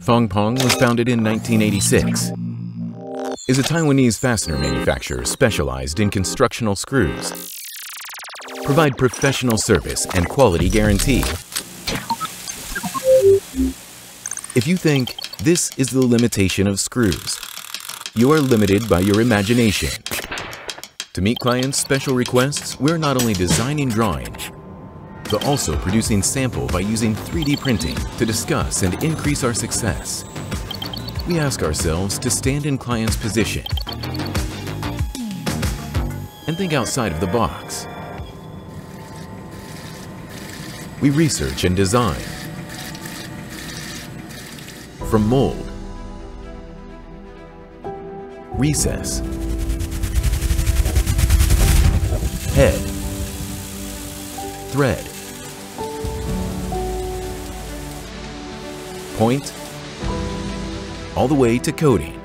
Fong Prean was founded in 1986. Is a Taiwanese fastener manufacturer specialized in constructional screws. Provide professional service and quality guarantee. If you think this is the limitation of screws, you are limited by your imagination. To meet clients' special requests, we're not only designing drawing, but also producing sample by using 3D printing to discuss and increase our success. We ask ourselves to stand in clients' position and think outside of the box. We research and design. From mold, recess, head, thread, point, all the way to coating.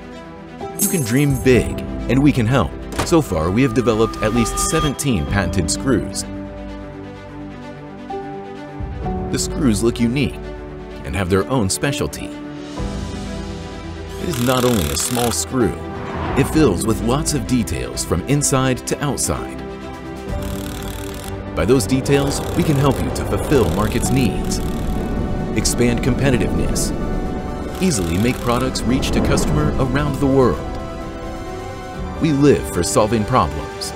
You can dream big, and we can help. So far, we have developed at least 17 patented screws. The screws look unique and have their own specialty. It is not only a small screw, it fills with lots of details from inside to outside. By those details, we can help you to fulfill market's needs, expand competitiveness, easily make products reach to customer around the world. We live for solving problems.